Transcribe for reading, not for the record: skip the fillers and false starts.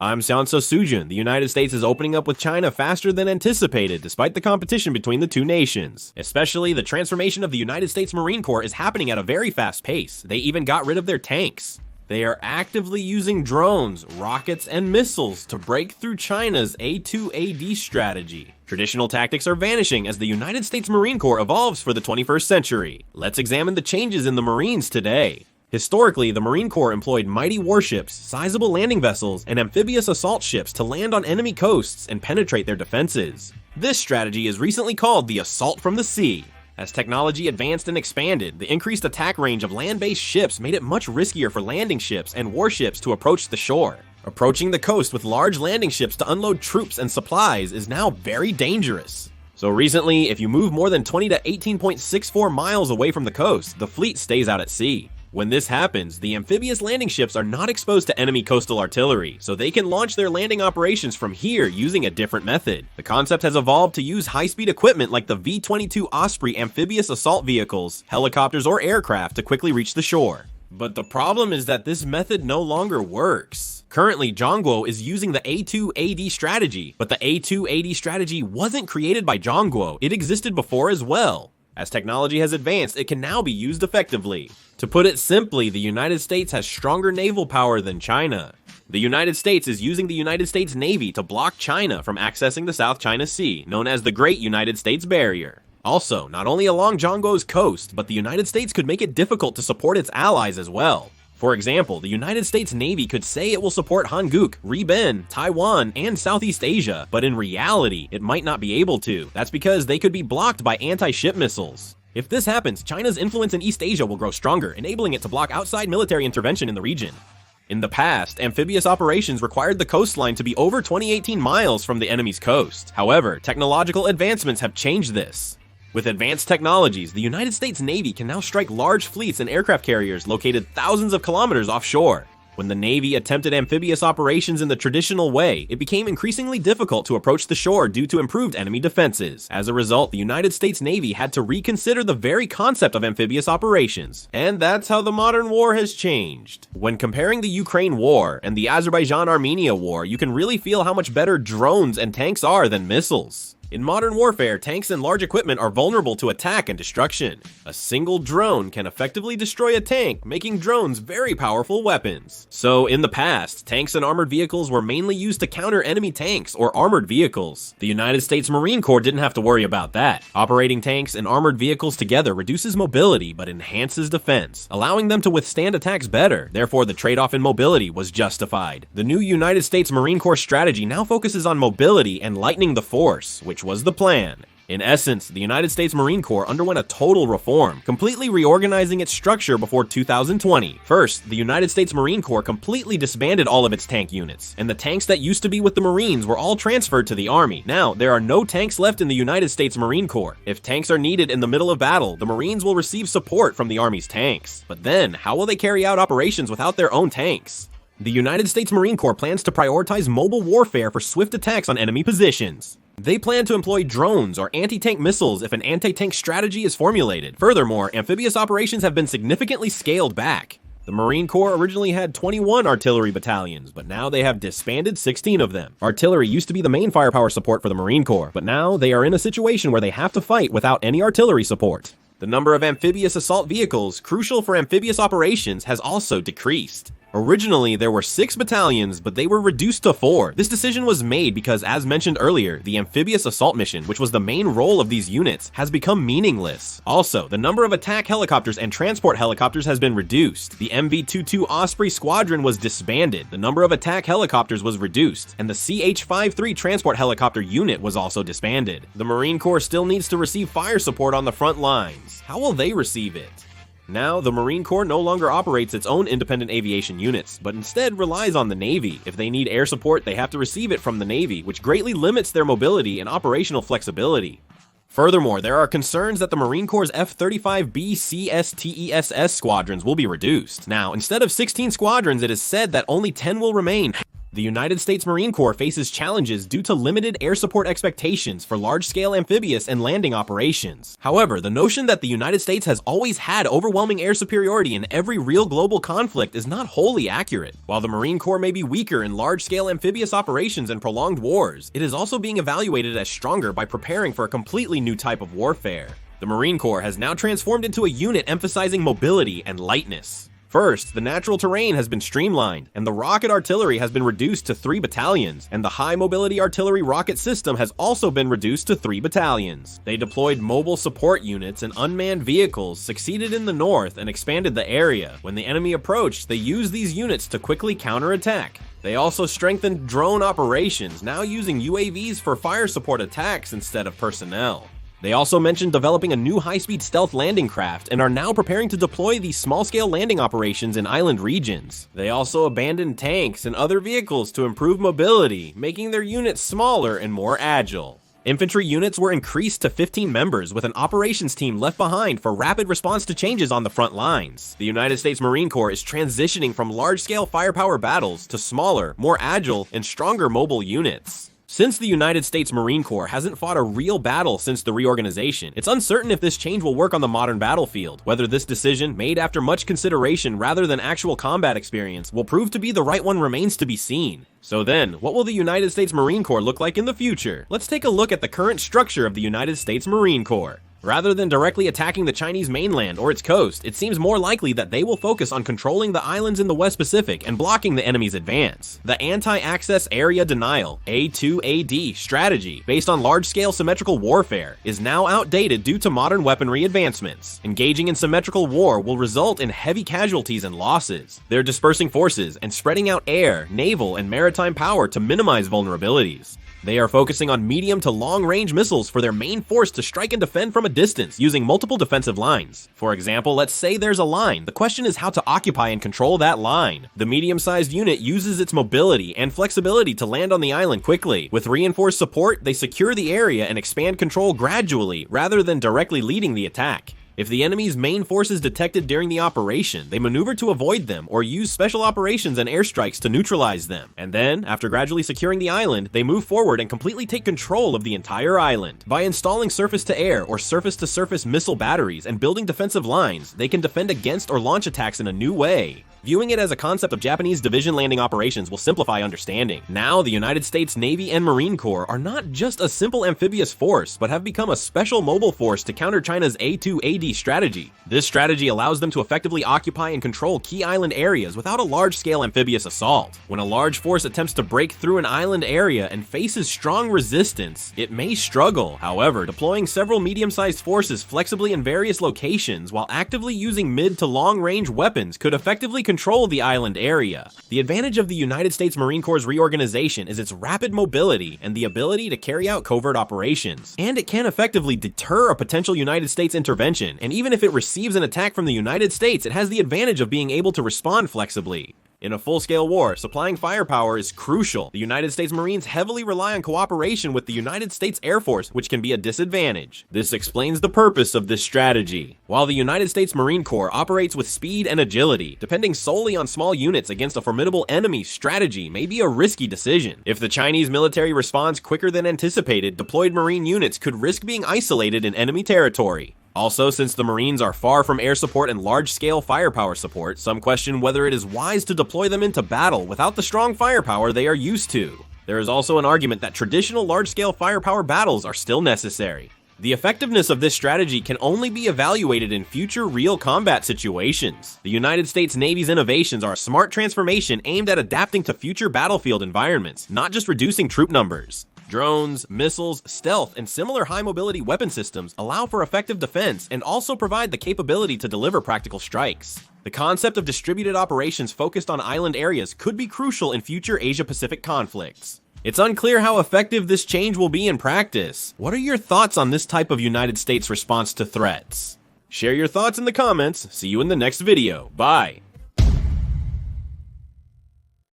I'm Seonso Sujun. The United States is opening up with China faster than anticipated, despite the competition between the two nations. Especially, the transformation of the United States Marine Corps is happening at a very fast pace. They even got rid of their tanks. They are actively using drones, rockets, and missiles to break through China's A2AD strategy. Traditional tactics are vanishing as the United States Marine Corps evolves for the 21st century. Let's examine the changes in the Marines today. Historically, the Marine Corps employed mighty warships, sizable landing vessels, and amphibious assault ships to land on enemy coasts and penetrate their defenses. This strategy is recently called the assault from the sea. As technology advanced and expanded, the increased attack range of land-based ships made it much riskier for landing ships and warships to approach the shore. Approaching the coast with large landing ships to unload troops and supplies is now very dangerous. So recently, if you move more than 20 to 18.64 miles away from the coast, the fleet stays out at sea. When this happens, the amphibious landing ships are not exposed to enemy coastal artillery, so they can launch their landing operations from here using a different method. The concept has evolved to use high-speed equipment like the V-22 Osprey amphibious assault vehicles, helicopters, or aircraft to quickly reach the shore. But the problem is that this method no longer works. Currently, Zhongguo is using the A2AD strategy, but the A2AD strategy wasn't created by Zhongguo, it existed before as well. As technology has advanced, it can now be used effectively. To put it simply, the United States has stronger naval power than China. The United States is using the United States Navy to block China from accessing the South China Sea, known as the Great United States Barrier. Also, not only along Zhongguo's coast, but the United States could make it difficult to support its allies as well. For example, the United States Navy could say it will support Hanguk, Riben, Taiwan, and Southeast Asia, but in reality, it might not be able to. That's because they could be blocked by anti-ship missiles. If this happens, China's influence in East Asia will grow stronger, enabling it to block outside military intervention in the region. In the past, amphibious operations required the coastline to be over 2018 miles from the enemy's coast. However, technological advancements have changed this. With advanced technologies, the United States Navy can now strike large fleets and aircraft carriers located thousands of kilometers offshore. When the Navy attempted amphibious operations in the traditional way, it became increasingly difficult to approach the shore due to improved enemy defenses. As a result, the United States Navy had to reconsider the very concept of amphibious operations. And that's how the modern war has changed. When comparing the Ukraine war and the Azerbaijan-Armenia war, you can really feel how much better drones and tanks are than missiles. In modern warfare, tanks and large equipment are vulnerable to attack and destruction. A single drone can effectively destroy a tank, making drones very powerful weapons. So, in the past, tanks and armored vehicles were mainly used to counter enemy tanks or armored vehicles. The United States Marine Corps didn't have to worry about that. Operating tanks and armored vehicles together reduces mobility but enhances defense, allowing them to withstand attacks better. Therefore, the trade-off in mobility was justified. The new United States Marine Corps strategy now focuses on mobility and lightening the force, which was the plan. In essence, the United States Marine Corps underwent a total reform, completely reorganizing its structure before 2020. First, the United States Marine Corps completely disbanded all of its tank units, and the tanks that used to be with the Marines were all transferred to the Army. Now, there are no tanks left in the United States Marine Corps. If tanks are needed in the middle of battle, the Marines will receive support from the Army's tanks. But then, how will they carry out operations without their own tanks? The United States Marine Corps plans to prioritize mobile warfare for swift attacks on enemy positions. They plan to employ drones or anti-tank missiles if an anti-tank strategy is formulated. Furthermore, amphibious operations have been significantly scaled back. The Marine Corps originally had 21 artillery battalions, but now they have disbanded 16 of them. Artillery used to be the main firepower support for the Marine Corps, but now they are in a situation where they have to fight without any artillery support. The number of amphibious assault vehicles, crucial for amphibious operations, has also decreased. Originally, there were 6 battalions, but they were reduced to 4. This decision was made because, as mentioned earlier, the amphibious assault mission, which was the main role of these units, has become meaningless. Also, the number of attack helicopters and transport helicopters has been reduced. The MV-22 Osprey squadron was disbanded, the number of attack helicopters was reduced, and the CH-53 transport helicopter unit was also disbanded. The Marine Corps still needs to receive fire support on the front lines. How will they receive it? Now, the Marine Corps no longer operates its own independent aviation units, but instead relies on the Navy. If they need air support, they have to receive it from the Navy, which greatly limits their mobility and operational flexibility. Furthermore, there are concerns that the Marine Corps' F-35B CSTESS squadrons will be reduced. Now, instead of 16 squadrons, it is said that only 10 will remain. The United States Marine Corps faces challenges due to limited air support expectations for large-scale amphibious and landing operations. However, the notion that the United States has always had overwhelming air superiority in every real global conflict is not wholly accurate. While the Marine Corps may be weaker in large-scale amphibious operations and prolonged wars, it is also being evaluated as stronger by preparing for a completely new type of warfare. The Marine Corps has now transformed into a unit emphasizing mobility and lightness. First, the natural terrain has been streamlined, and the rocket artillery has been reduced to 3 battalions, and the high-mobility artillery rocket system has also been reduced to 3 battalions. They deployed mobile support units and unmanned vehicles, succeeded in the north, and expanded the area. When the enemy approached, they used these units to quickly counterattack. They also strengthened drone operations, now using UAVs for fire support attacks instead of personnel. They also mentioned developing a new high-speed stealth landing craft and are now preparing to deploy these small-scale landing operations in island regions. They also abandoned tanks and other vehicles to improve mobility, making their units smaller and more agile. Infantry units were increased to 15 members with an operations team left behind for rapid response to changes on the front lines. The United States Marine Corps is transitioning from large-scale firepower battles to smaller, more agile, and stronger mobile units. Since the United States Marine Corps hasn't fought a real battle since the reorganization, it's uncertain if this change will work on the modern battlefield. Whether this decision, made after much consideration rather than actual combat experience, will prove to be the right one remains to be seen. So then, what will the United States Marine Corps look like in the future? Let's take a look at the current structure of the United States Marine Corps. Rather than directly attacking the Chinese mainland or its coast, it seems more likely that they will focus on controlling the islands in the West Pacific and blocking the enemy's advance. The Anti-Access Area Denial (A2AD) strategy, based on large-scale symmetrical warfare, is now outdated due to modern weaponry advancements. Engaging in symmetrical war will result in heavy casualties and losses. They're dispersing forces and spreading out air, naval, and maritime power to minimize vulnerabilities. They are focusing on medium to long-range missiles for their main force to strike and defend from a distance using multiple defensive lines. For example, let's say there's a line. The question is how to occupy and control that line. The medium-sized unit uses its mobility and flexibility to land on the island quickly. With reinforced support, they secure the area and expand control gradually rather than directly leading the attack. If the enemy's main force is detected during the operation, they maneuver to avoid them or use special operations and airstrikes to neutralize them. And then, after gradually securing the island, they move forward and completely take control of the entire island. By installing surface-to-air or surface-to-surface missile batteries and building defensive lines, they can defend against or launch attacks in a new way. Viewing it as a concept of Japanese division landing operations will simplify understanding. Now, the United States Navy and Marine Corps are not just a simple amphibious force, but have become a special mobile force to counter China's A2AD strategy. This strategy allows them to effectively occupy and control key island areas without a large-scale amphibious assault. When a large force attempts to break through an island area and faces strong resistance, it may struggle. However, deploying several medium-sized forces flexibly in various locations while actively using mid to long-range weapons could effectively control the island area. The advantage of the United States Marine Corps' reorganization is its rapid mobility and the ability to carry out covert operations. And it can effectively deter a potential United States intervention, and even if it receives an attack from the United States, it has the advantage of being able to respond flexibly. In a full-scale war, supplying firepower is crucial. The United States Marines heavily rely on cooperation with the United States Air Force, which can be a disadvantage. This explains the purpose of this strategy. While the United States Marine Corps operates with speed and agility, depending solely on small units against a formidable enemy, strategy may be a risky decision. If the Chinese military responds quicker than anticipated, deployed Marine units could risk being isolated in enemy territory. Also, since the Marines are far from air support and large-scale firepower support, some question whether it is wise to deploy them into battle without the strong firepower they are used to. There is also an argument that traditional large-scale firepower battles are still necessary. The effectiveness of this strategy can only be evaluated in future real combat situations. The United States Navy's innovations are a smart transformation aimed at adapting to future battlefield environments, not just reducing troop numbers. Drones, missiles, stealth, and similar high-mobility weapon systems allow for effective defense and also provide the capability to deliver practical strikes. The concept of distributed operations focused on island areas could be crucial in future Asia-Pacific conflicts. It's unclear how effective this change will be in practice. What are your thoughts on this type of United States response to threats? Share your thoughts in the comments. See you in the next video. Bye!